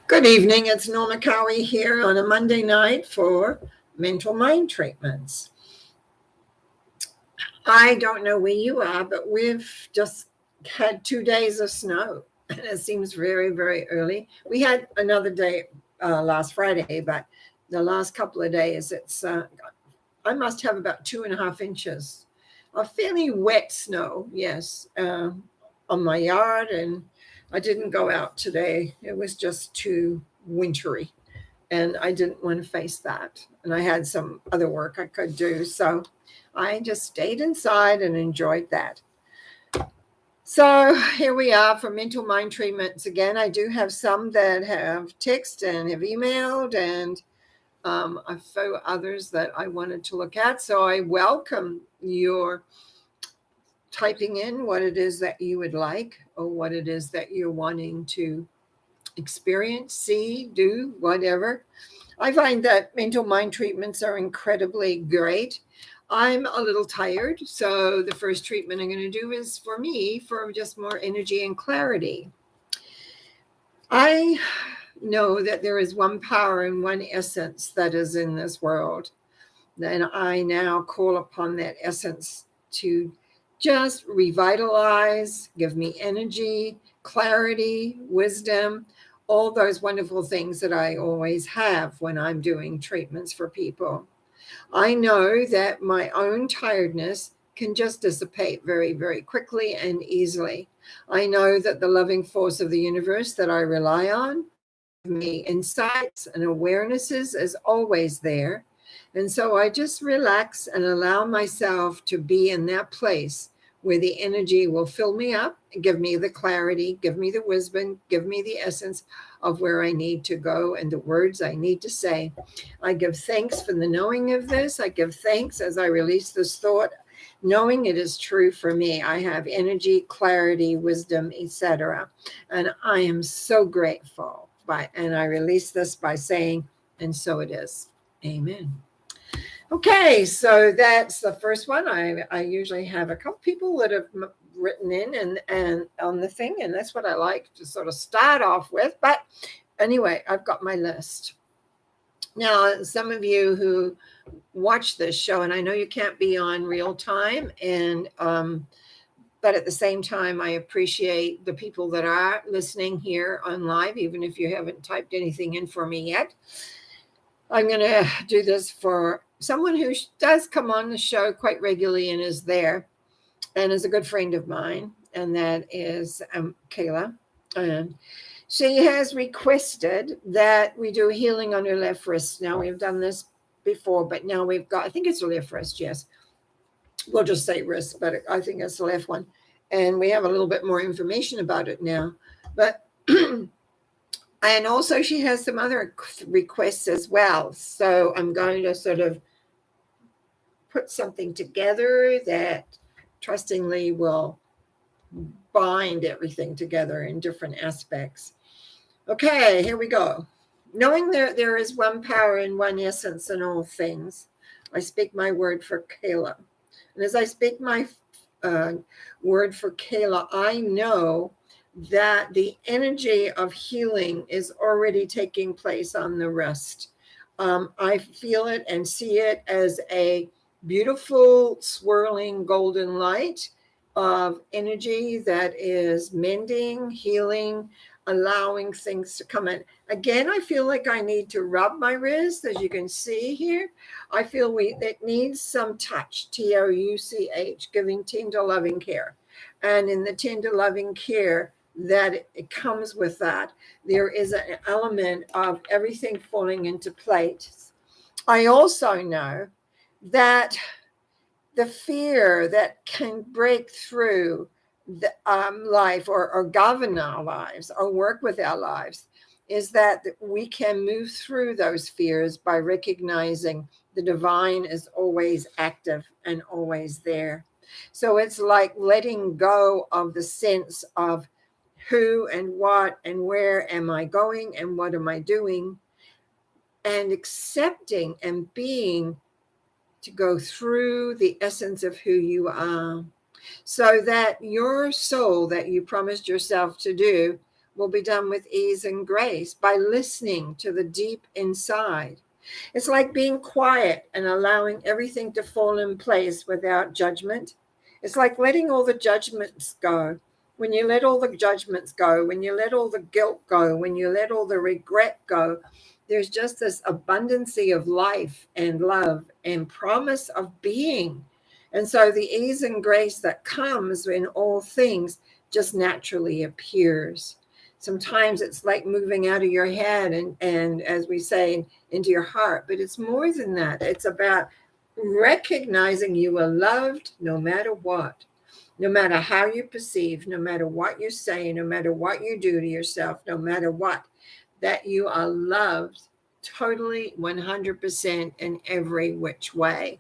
Good evening. It's Norma Cowie here on a Monday night for mental mind treatments. I don't know where you are, but we've just had 2 days of snow, and it seems very, very early. We had another day last Friday, but the last couple of days, I must have about 2.5 inches of fairly wet snow, yes, on my yard, and I didn't go out today. It was just too wintry, and I didn't want to face that. And I had some other work I could do, so I just stayed inside and enjoyed that. So here we are for mental mind treatments again. I do have some that have text and have emailed, and a few others that I wanted to look at. So I welcome your typing in what it is that you would like, or what it is that you're wanting to experience, see, do, whatever. I find that mental mind treatments are incredibly great. I'm a little tired, so the first treatment I'm going to do is for me for just more energy and clarity. I know that there is one power and one essence that is in this world. And I now call upon that essence to just revitalize, give me energy, clarity, wisdom, all those wonderful things that I always have when I'm doing treatments for people. I know that my own tiredness can just dissipate very, very quickly and easily. I know that the loving force of the universe that I rely on me insights and awarenesses is always there. And so I just relax and allow myself to be in that place where the energy will fill me up, give me the clarity, give me the wisdom, give me the essence of where I need to go and the words I need to say. I give thanks for the knowing of this. I give thanks as I release this thought, knowing it is true for me. I have energy, clarity, wisdom, etc. And I am so grateful. And I release this by saying, and so it is. Amen. Okay, so that's the first one. I usually have a couple people that have written in and on the thing, and that's what I like to sort of start off with. But anyway, I've got my list. Now, some of you who watch this show, and I know you can't be on real time, and but at the same time, I appreciate the people that are listening here on live, even if you haven't typed anything in for me yet. I'm going to do this for someone who does come on the show quite regularly and is there and is a good friend of mine, and that is Kayla. And she has requested that we do healing on her left wrist. Now, we've done this before, but now we've got, I think it's the left wrist, yes. We'll just say wrist, but I think it's the left one. And we have a little bit more information about it now. But and also she has some other requests as well. So I'm going to sort of put something together that trustingly will bind everything together in different aspects. Okay, here we go. Knowing there is one power and one essence in all things, I speak my word for Kayla. And as I speak my word for Kayla, I know that the energy of healing is already taking place on the wrist. I feel it and see it as a beautiful, swirling golden light of energy that is mending, healing, allowing things to come in. Again, I feel like I need to rub my wrist, as you can see here. I feel it needs some touch, TOUCH, giving tender loving care. And in the tender loving care that it comes with that, there is an element of everything falling into place. I also know that the fear that can break through the life or govern our lives or work with our lives is that we can move through those fears by recognizing the divine is always active and always there. So it's like letting go of the sense of who and what and where am I going and what am I doing, and accepting and being to go through the essence of who you are, so that your soul that you promised yourself to do will be done with ease and grace by listening to the deep inside. It's like being quiet and allowing everything to fall in place without judgment. It's like letting all the judgments go. When you let all the judgments go, when you let all the guilt go, when you let all the regret go, there's just this abundancy of life and love and promise of being. And so the ease and grace that comes in all things just naturally appears. Sometimes it's like moving out of your head and as we say, into your heart, but it's more than that. It's about recognizing you are loved no matter what, no matter how you perceive, no matter what you say, no matter what you do to yourself, no matter what, that you are loved totally 100% in every which way.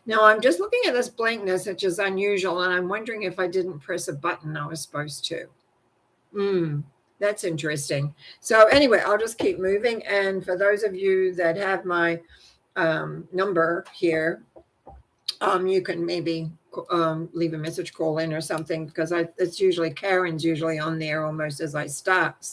Now I'm just looking at this blankness, which is unusual, and I'm wondering if I didn't press a button I was supposed to. That's interesting. So anyway, I'll just keep moving. And for those of you that have my number here, you can maybe leave a message, call in or something, because it's usually Karen's usually on there almost as I start.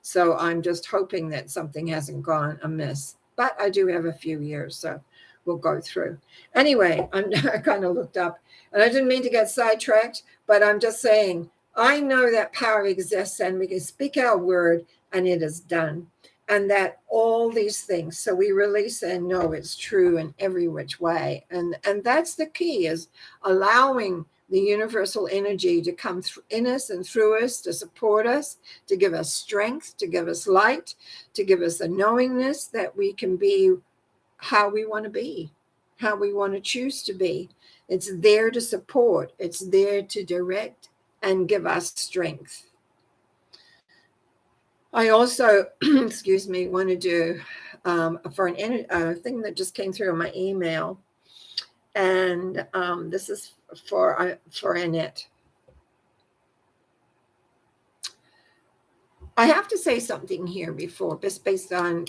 So I'm just hoping that something hasn't gone amiss. But I do have a few years, so we'll go through. Anyway, I kind of looked up, and I didn't mean to get sidetracked, but I'm just saying, I know that power exists and we can speak our word and it is done. And that all these things, so we release and know it's true in every which way. And that's the key, is allowing the universal energy to come in us and through us, to support us, to give us strength, to give us light, to give us a knowingness that we can be how we want to be, how we want to choose to be. It's there to support, it's there to direct and give us strength. I also, excuse me, want to do for a thing that just came through on my email, and this is for Annette. I have to say something here before, just based on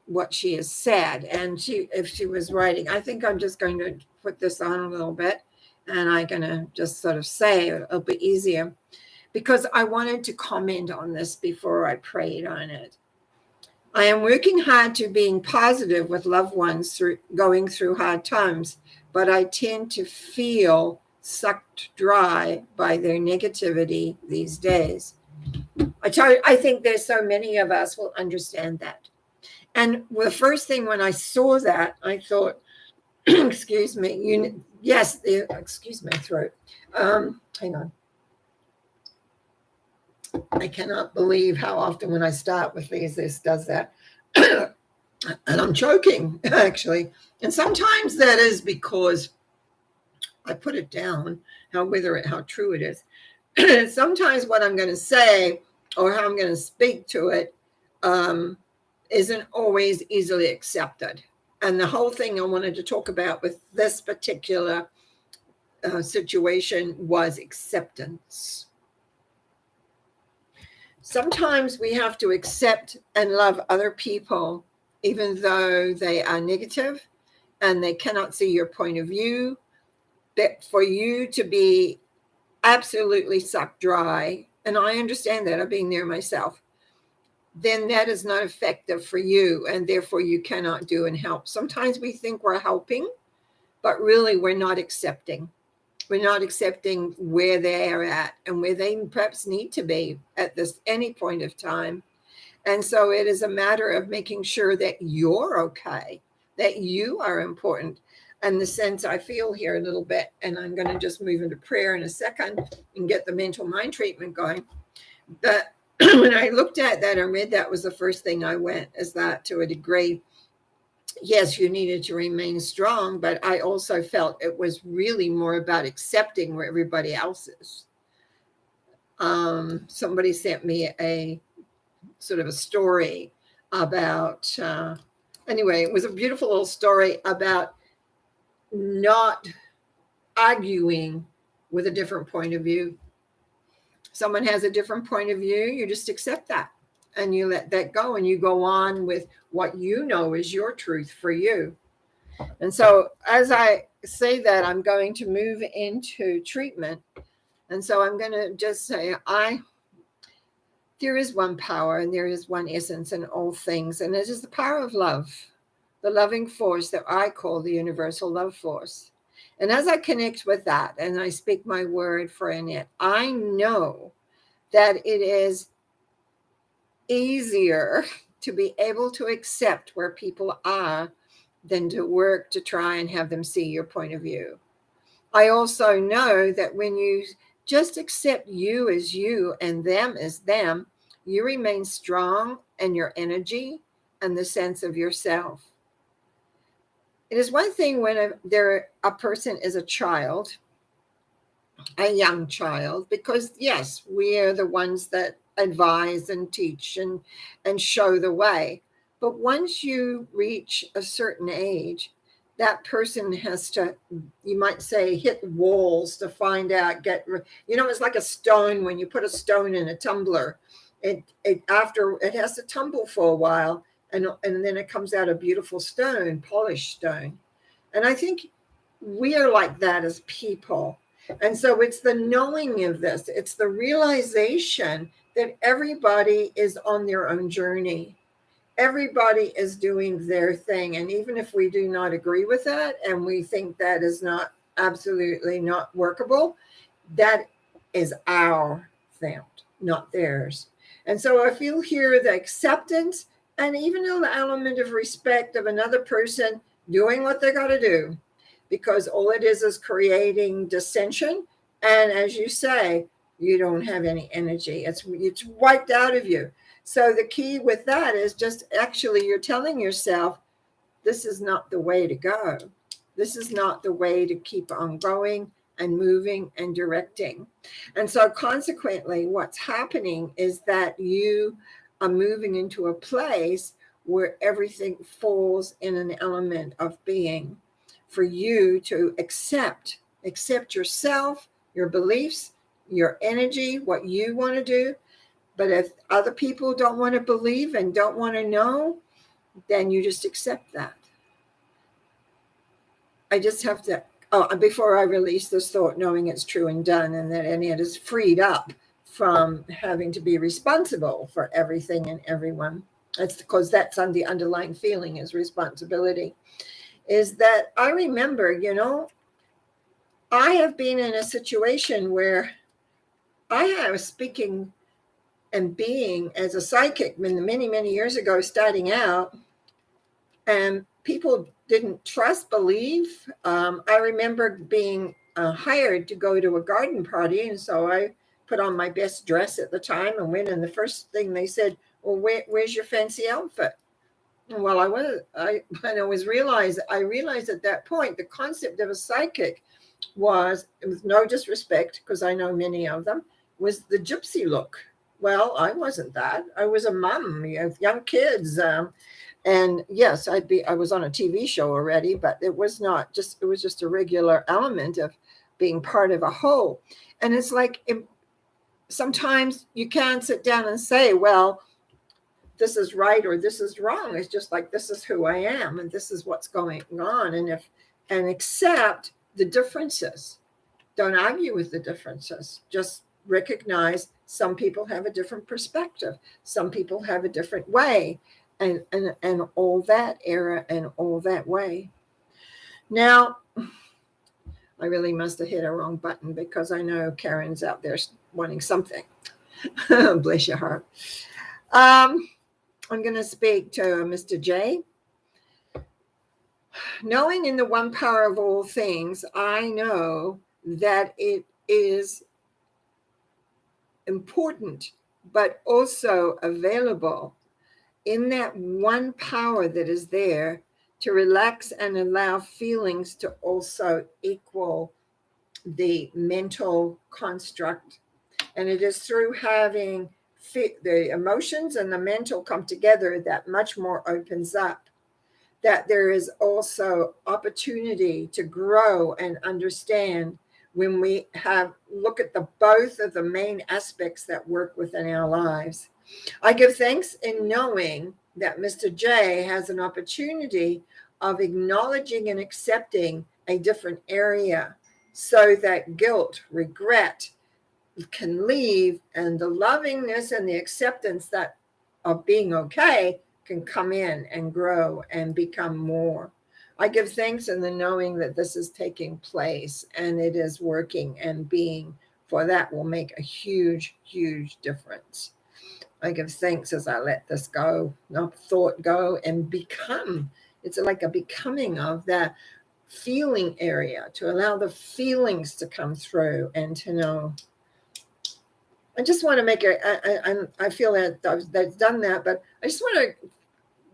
what she has said, and if she was writing, I think I'm just going to put this on a little bit, and I'm going to just sort of say it'll be easier, because I wanted to comment on this before I prayed on it. I am working hard to being positive with loved ones going through hard times, but I tend to feel sucked dry by their negativity these days. I think there's so many of us will understand that. And the first thing when I saw that, I thought, excuse me, excuse my throat. Hang on. I cannot believe how often when I start with these, this does that. And I'm choking, actually. And sometimes that is because I put it down, how true it is. Sometimes what I'm going to say or how I'm going to speak to it isn't always easily accepted. And the whole thing I wanted to talk about with this particular situation was acceptance. Sometimes we have to accept and love other people, even though they are negative and they cannot see your point of view. That for you to be absolutely sucked dry, and I understand that, I've been there myself, then that is not effective for you, and therefore you cannot do and help. Sometimes we think we're helping, but really we're not accepting. We're not accepting where they're at and where they perhaps need to be at any point of time. And so it is a matter of making sure that you're okay, that you are important. And the sense I feel here a little bit, and I'm going to just move into prayer in a second and get the mental mind treatment going. But when I looked at that and read that, was the first thing I went, is that to a degree, yes, you needed to remain strong, but I also felt it was really more about accepting where everybody else is. Somebody sent me a sort of a story about, anyway, it was a beautiful little story about not arguing with a different point of view. Someone has a different point of view, you just accept that. And you let that go and you go on with what you know is your truth for you. And so as I say that, I'm going to move into treatment. And so I'm going to just say, there is one power and there is one essence in all things, and it is the power of love, the loving force that I call the universal love force. And as I connect with that and I speak my word for Annette, I know that it is easier to be able to accept where people are than to work to try and have them see your point of view. I also know that when you just accept you as you and them as them, you remain strong in your energy and the sense of yourself. It is one thing when a person is a child, a young child, because yes, we are the ones that advise and teach and show the way. But once you reach a certain age, that person has to, you might say, hit walls to find out, it's like a stone. When you put a stone in a tumbler, it after it has to tumble for a while, and then it comes out a beautiful stone, polished stone. And I think we are like that as people. And so it's the knowing of this, it's the realization that everybody is on their own journey. Everybody is doing their thing. And even if we do not agree with that and we think that is not absolutely not workable, that is our thing, not theirs. And so I feel here the acceptance and even the element of respect of another person doing what they got to do, because all it is creating dissension. And as you say, you don't have any energy. It's wiped out of you. So the key with that is just actually you're telling yourself, this is not the way to go. This is not the way to keep on going and moving and directing. And so consequently, what's happening is that you are moving into a place where everything falls in an element of being for you to accept yourself, your beliefs, your energy, what you want to do. But if other people don't want to believe and don't want to know, then you just accept that. I just have to, before I release this thought, knowing it's true and done, and it is freed up from having to be responsible for everything and everyone. That's because that's on the underlying feeling is responsibility. Is that I remember, I have been in a situation where I was speaking and being as a psychic many, many years ago, starting out, and people didn't believe. I remember being hired to go to a garden party, and so I put on my best dress at the time and went, and the first thing they said, well, where's your fancy outfit? Well, I realized at that point, the concept of a psychic was, with no disrespect, because I know many of them, was the gypsy look. Well, I wasn't that. I was a mom, young kids. And yes, I was on a TV show already, but it was just a regular element of being part of a whole. And it's like, sometimes you can't sit down and say, well, this is right or this is wrong. It's just like, this is who I am and this is what's going on. And accept the differences. Don't argue with the differences. Just recognize some people have a different perspective. Some people have a different way, and all that era and all that way. Now, I really must have hit a wrong button because I know Karen's out there wanting something. Bless your heart. I'm going to speak to Mr. J. Knowing in the one power of all things, I know that it is important, but also available in that one power that is there to relax and allow feelings to also equal the mental construct. And it is through having the emotions and the mental come together that much more opens up, that there is also opportunity to grow and understand when we look at the both of the main aspects that work within our lives. I give thanks in knowing that Mr. J has an opportunity of acknowledging and accepting a different area, so that guilt, regret, can leave, and the lovingness and the acceptance that of being okay can come in and grow and become more. I give thanks in the knowing that this is taking place and it is working and being, for that will make a huge, huge difference. I give thanks as I let this go, not thought go, and become. It's like a becoming of that feeling area, to allow the feelings to come through and to know. I just want to make it, I feel that I've done that, but I just want to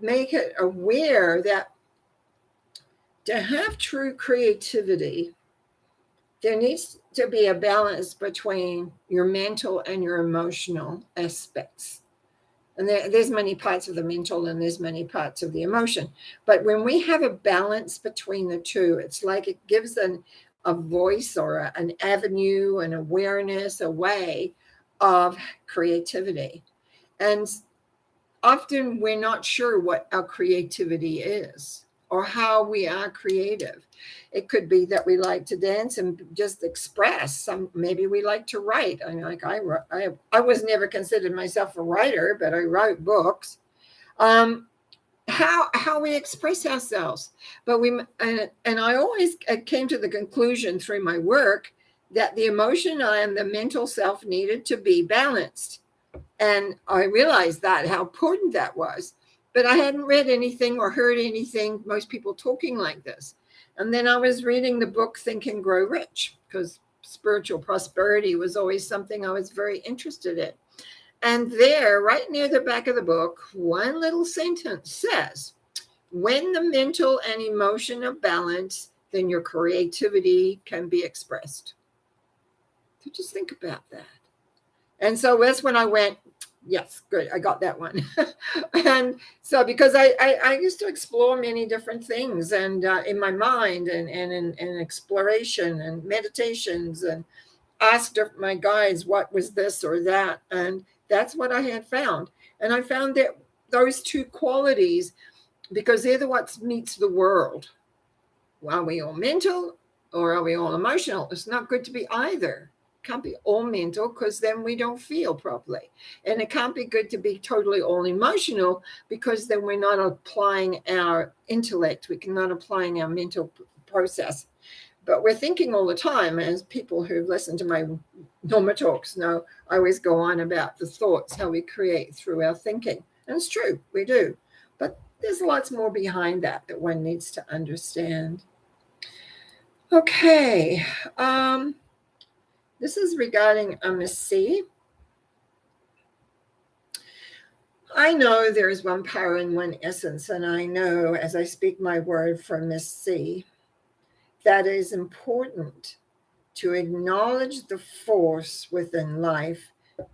make it aware that to have true creativity, there needs to be a balance between your mental and your emotional aspects. And there's many parts of the mental and there's many parts of the emotion. But when we have a balance between the two, it's like it gives a voice or an avenue, an awareness, a way of creativity. And often we're not sure what our creativity is or how we are creative. It could be that we like to dance and just express. Maybe we like to write. I was never considered myself a writer, but I wrote books. How we express ourselves, but and I always came to the conclusion through my work that the emotional and the mental self needed to be balanced. And I realized that how important that was. But I hadn't read anything or heard anything, most people talking like this. And then I was reading the book Think and Grow Rich, because spiritual prosperity was always something I was very interested in. And there, right near the back of the book, one little sentence says, when the mental and emotion are balanced, then your creativity can be expressed. So just think about that. And so that's when I went, yes, good, I got that one. And so because I used to explore many different things and in my mind and in exploration and meditations, and asked my guides what was this or that. And that's what I had found. And I found that those two qualities, because they're the what meets the world. Are we all mental or are we all emotional? It's not good to be either. Can't be all mental, because then we don't feel properly. And it can't be good to be totally all emotional, because then we're not applying our intellect. We're not applying our mental process. But we're thinking all the time, as people who've listened to my Norma talks know, I always go on about the thoughts, how we create through our thinking. And it's true, we do. But there's lots more behind that one needs to understand. Okay. This is regarding Miss C. I know there is one power in one essence, and I know as I speak my word for Miss C, that it is important to acknowledge the force within life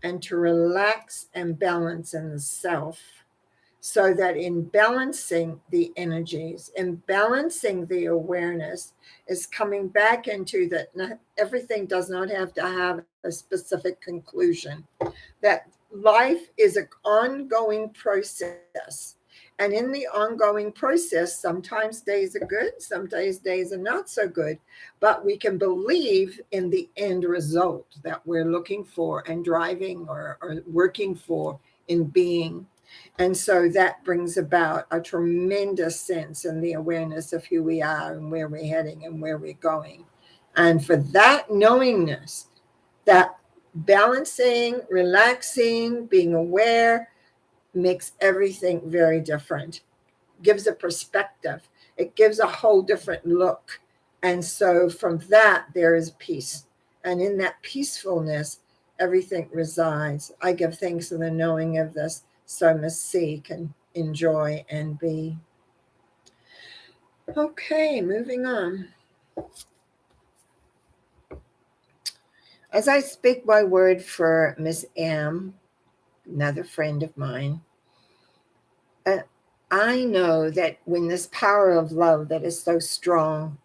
and to relax and balance in the self, so that in balancing the energies, in balancing the awareness, is coming back into that everything does not have to have a specific conclusion, that life is an ongoing process. And in the ongoing process, sometimes days are good, sometimes days are not so good, but we can believe in the end result that we're looking for and driving or working for in being. And so that brings about a tremendous sense in the awareness of who we are and where we're heading and where we're going. And for that knowingness, that balancing, relaxing, being aware makes everything very different, gives a perspective. It gives a whole different look. And so from that, there is peace. And in that peacefulness, everything resides. I give thanks in the knowing of this, so Miss C can enjoy and be. Okay, moving on. As I speak my word for Miss M, another friend of mine, I know that when this power of love that is so strong,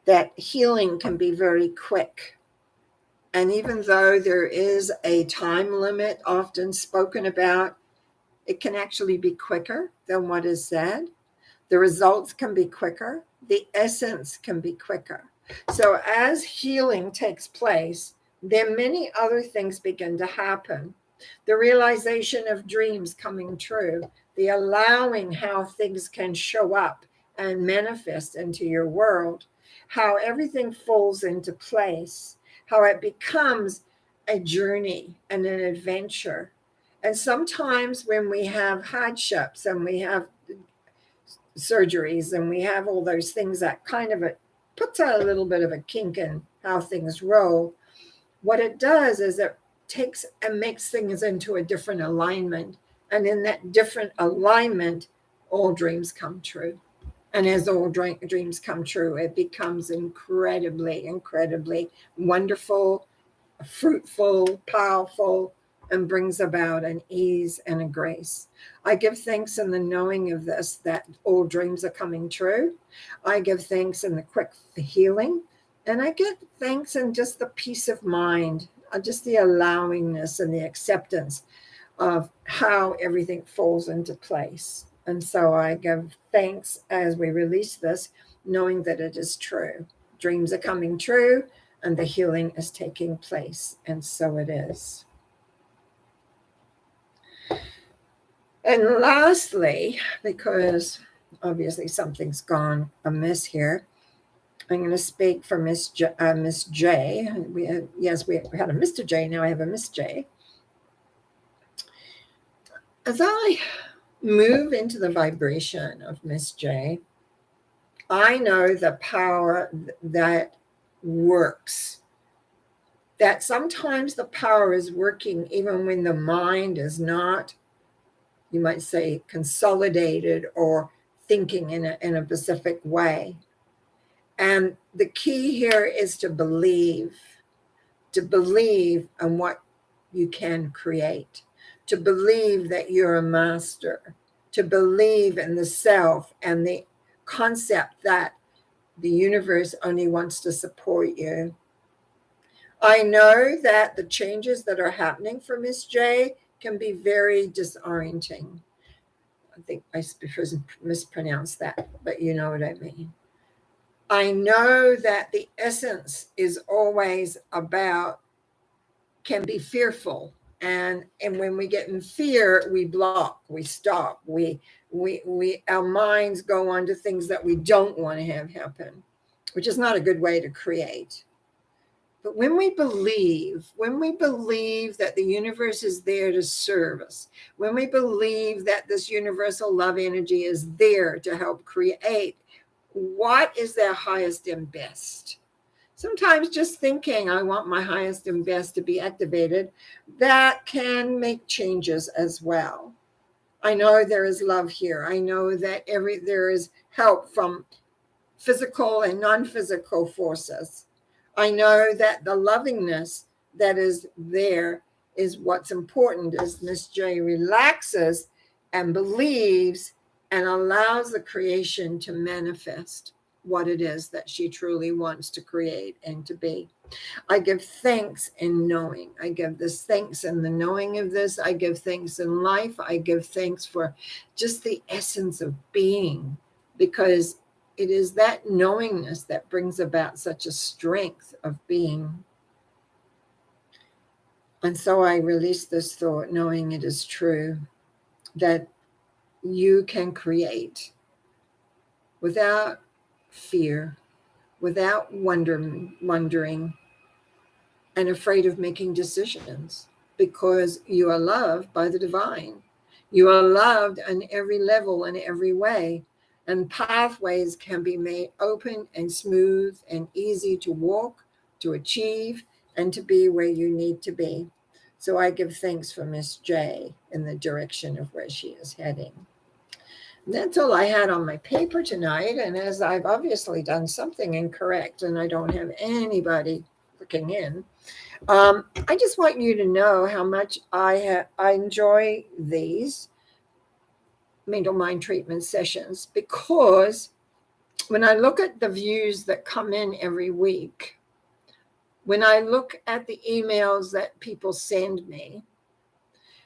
that healing can be very quick. And even though there is a time limit often spoken about, it can actually be quicker than what is said. The results can be quicker. The essence can be quicker. So as healing takes place, then many other things begin to happen. The realization of dreams coming true, the allowing how things can show up and manifest into your world, how everything falls into place, how it becomes a journey and an adventure. And sometimes when we have hardships and we have surgeries and we have all those things that kind of puts a little bit of a kink in how things roll, what it does is it takes and makes things into a different alignment. And in that different alignment, all dreams come true. And as all dreams come true, it becomes incredibly, incredibly wonderful, fruitful, powerful, and brings about an ease and a grace. I give thanks in the knowing of this, that all dreams are coming true. I give thanks in the quick healing. And I give thanks in just the peace of mind, just the allowingness and the acceptance of how everything falls into place. And so I give thanks as we release this, knowing that it is true. Dreams are coming true and the healing is taking place. And so it is. And lastly, because obviously something's gone amiss here, I'm going to speak for Miss J. We had a Mr. J. Now I have a Miss J. As I move into the vibration of Miss J, I know the power that works. That sometimes the power is working even when the mind is not, you might say, consolidated or thinking in a specific way. And the key here is to believe in what you can create, to believe that you're a master, to believe in the self and the concept that the universe only wants to support you. I know that the changes that are happening for Miss J can be very disorienting. I think I mispronounced that, but you know what I mean. I know that the essence is always about, can be fearful. And when we get in fear, we block, we stop, our minds go on to things that we don't want to have happen, which is not a good way to create. But when we believe that the universe is there to serve us, when we believe that this universal love energy is there to help create what is their highest and best. Sometimes just thinking, I want my highest and best to be activated, that can make changes as well. I know there is love here. I know that there is help from physical and non-physical forces. I know that the lovingness that is there is what's important as Miss J relaxes and believes and allows the creation to manifest what it is that she truly wants to create and to be. I give thanks in knowing. I give this thanks in the knowing of this. I give thanks in life. I give thanks for just the essence of being, because it is that knowingness that brings about such a strength of being. And so I release this thought, knowing it is true, that you can create without fear, without wondering and afraid of making decisions, because you are loved by the divine. You are loved on every level and every way, and pathways can be made open and smooth and easy to walk, to achieve, and to be where you need to be. So I give thanks for Miss J in the direction of where she is heading. That's all I had on my paper tonight. And as I've obviously done something incorrect and I don't have anybody looking in, I just want you to know how much I enjoy these mental mind treatment sessions, because when I look at the views that come in every week, when I look at the emails that people send me,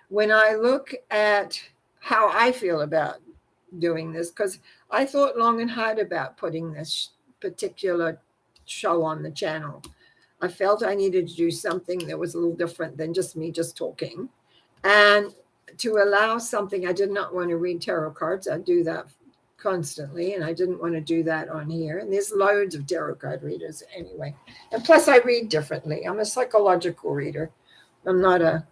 when I look at how I feel about doing this, because I thought long and hard about putting this particular show on the channel. I felt I needed to do something that was a little different than just me just talking. And to allow something, I did not want to read tarot cards. I do that constantly, and I didn't want to do that on here. And there's loads of tarot card readers anyway. And plus, I read differently. I'm a psychological reader. I'm not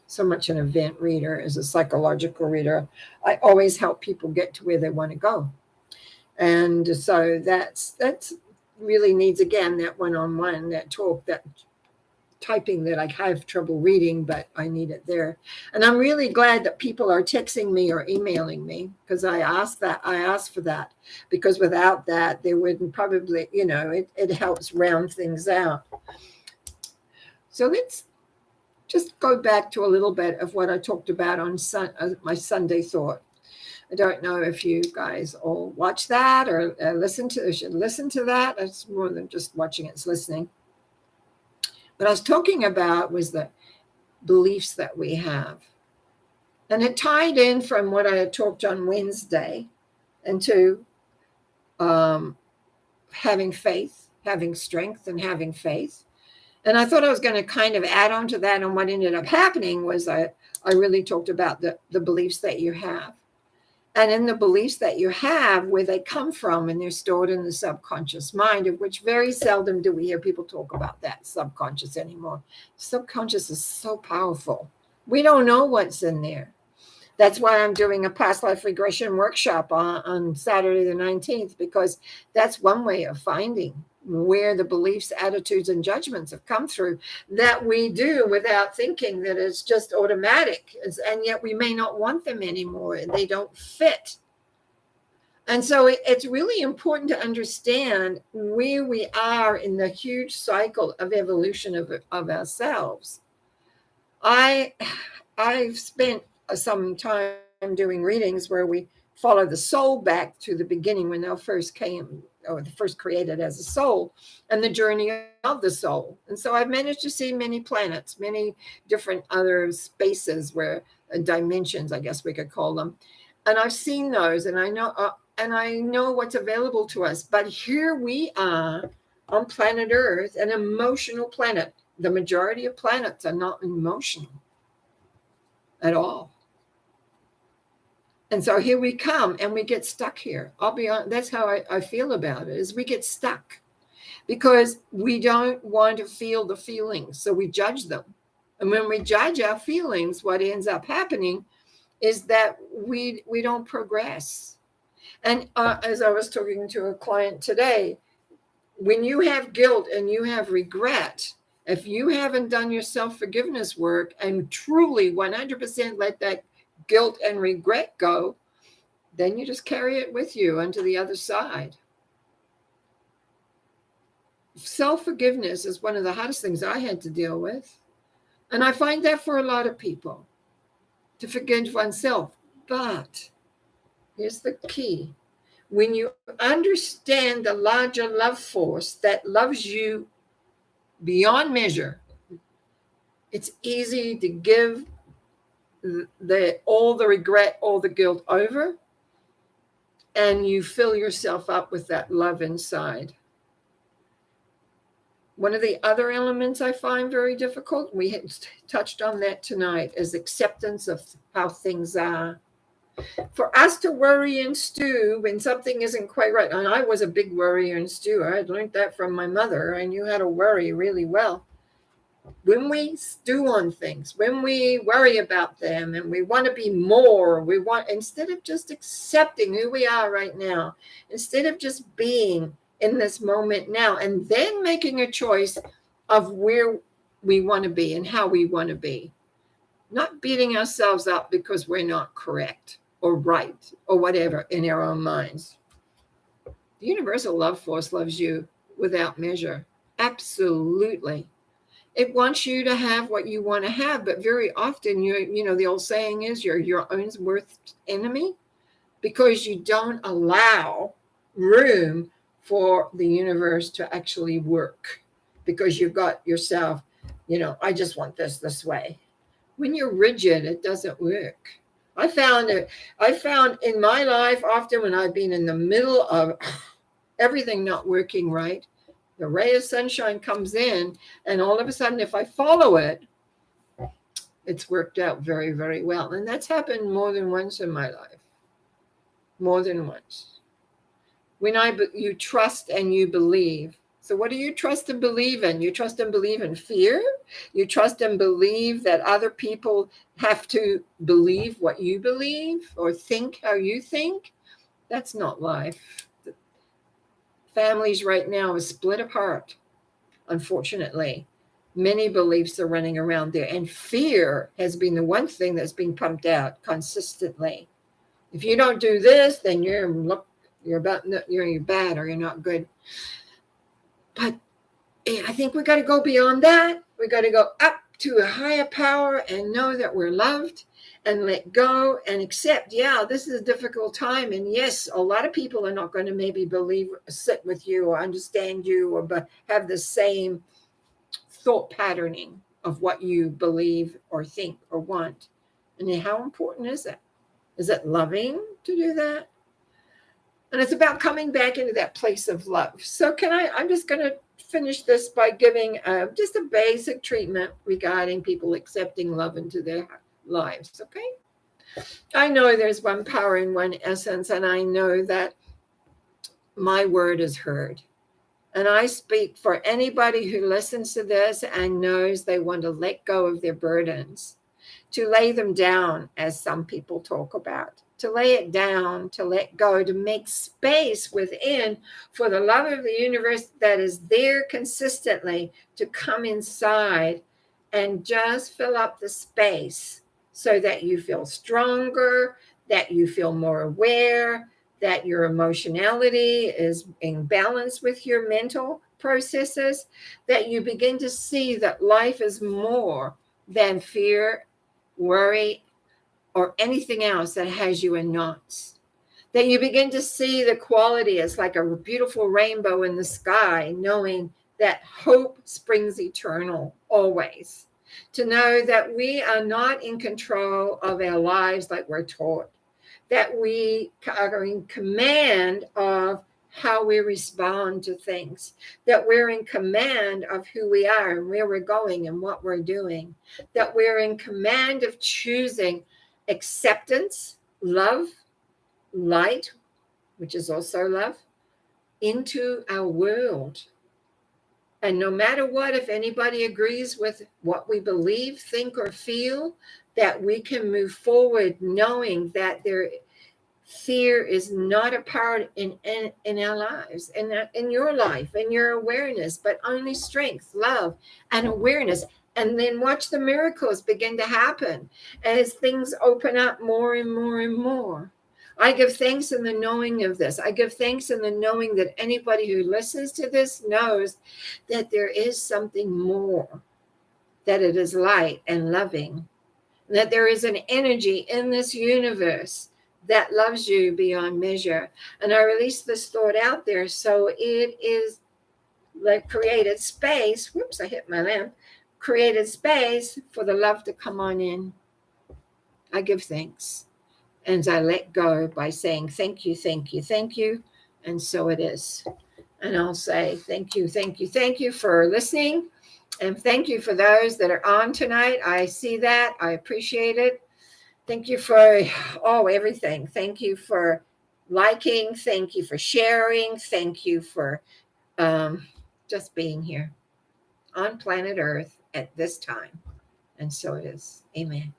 so much an event reader as a psychological reader. I always help people get to where they want to go. And so that's really needs, again, that one-on-one, that talk, that typing that I have trouble reading, but I need it there. And I'm really glad that people are texting me or emailing me, because I asked for that, because without that, they wouldn't probably, it helps round things out. So let's just go back to a little bit of what I talked about on my Sunday thought. I don't know if you guys all watch that or should listen to that. It's more than just watching, it's listening. What I was talking about was the beliefs that we have. And it tied in from what I had talked on Wednesday into having faith, having strength, and having faith. And I thought I was going to kind of add on to that. And what ended up happening was I really talked about the beliefs that you have. And in the beliefs that you have, where they come from, and they're stored in the subconscious mind, of which very seldom do we hear people talk about that subconscious anymore. Subconscious is so powerful. We don't know what's in there. That's why I'm doing a past life regression workshop on Saturday the 19th, because that's one way of finding where the beliefs, attitudes, and judgments have come through that we do without thinking, that it's just automatic. And yet we may not want them anymore, and they don't fit. And so it's really important to understand where we are in the huge cycle of evolution of ourselves. I've spent some time doing readings where we follow the soul back to the beginning, when they first came, or the first created as a soul, and the journey of the soul. And so I've managed to see many planets, many different other spaces, where dimensions, I guess we could call them. And I've seen those, and I know what's available to us. But here we are on planet Earth, an emotional planet. The majority of planets are not emotional at all. And so here we come, and we get stuck here. I'll be honest, that's how I feel about it, is we get stuck because we don't want to feel the feelings. So we judge them. And when we judge our feelings, what ends up happening is that we don't progress. And as I was talking to a client today, when you have guilt and you have regret, if you haven't done your self-forgiveness work and truly 100% let that guilt and regret go, then you just carry it with you onto the other side. Self-forgiveness is one of the hardest things I had to deal with. And I find that for a lot of people, to forgive oneself. But here's the key. When you understand the larger love force that loves you beyond measure, it's easy to give all the regret, all the guilt over, and you fill yourself up with that love inside. One of the other elements I find very difficult, we had touched on that tonight, is acceptance of how things are. For us to worry and stew when something isn't quite right, and I was a big worrier and stewer. I learned that from my mother. I knew how to worry really well. When we stew on things, when we worry about them and we want to be more, instead of just accepting who we are right now, instead of just being in this moment now, and then making a choice of where we want to be and how we want to be, not beating ourselves up because we're not correct or right or whatever in our own minds. The universal love force loves you without measure. Absolutely. It wants you to have what you want to have, but very often, the old saying is you're your own worst enemy, because you don't allow room for the universe to actually work, because you've got yourself, I just want this way. When you're rigid, it doesn't work. I found in my life, often when I've been in the middle of everything not working right, The ray of sunshine comes in, and all of a sudden, if I follow it, it's worked out very, very well. And that's happened more than once in my life. More than once. When you trust and you believe. So what do you trust and believe in? You trust and believe in fear? You trust and believe that other people have to believe what you believe or think how you think? That's not life. Families right now are split apart, unfortunately. Many beliefs are running around there, and fear has been the one thing that's being pumped out consistently. If you don't do this, then you're bad or you're not good. But I think we got to go beyond that. We got to go up to a higher power and know that we're loved and let go and accept, yeah, this is a difficult time. And yes, a lot of people are not going to maybe sit with you or understand you or have the same thought patterning of what you believe or think or want. And then how important is that? Is it loving to do that? And it's about coming back into that place of love. So I'm just going to finish this by giving just a basic treatment regarding people accepting love into their lives, okay? I know there's one power in one essence, and I know that my word is heard. And I speak for anybody who listens to this and knows they want to let go of their burdens, to lay them down, as some people talk about, to lay it down, to let go, to make space within for the love of the universe that is there consistently to come inside and just fill up the space so that you feel stronger, that you feel more aware, that your emotionality is in balance with your mental processes, that you begin to see that life is more than fear, worry, or anything else that has you in knots. That you begin to see the quality as like a beautiful rainbow in the sky, knowing that hope springs eternal always. To know that we are not in control of our lives like we're taught. That we are in command of how we respond to things, that we're in command of who we are and where we're going and what we're doing, that we're in command of choosing acceptance, love, light, which is also love, into our world. And no matter what, if anybody agrees with what we believe, think, or feel, that we can move forward knowing that fear is not a part in our lives, in your life, in your awareness, but only strength, love, and awareness. And then watch the miracles begin to happen as things open up more and more and more. I give thanks in the knowing of this. I give thanks in the knowing that anybody who listens to this knows that there is something more, that it is light and loving, that there is an energy in this universe that loves you beyond measure. And I release this thought out there. So it is like created space. Whoops, I hit my lamp. Created space for the love to come on in. I give thanks. And I let go by saying, thank you, thank you, thank you. And so it is. And I'll say, thank you, thank you, thank you for listening. And thank you for those that are on tonight. I see that. I appreciate it. Thank you for everything. Thank you for liking. Thank you for sharing. Thank you for just being here on planet Earth at this time. And so it is. Amen.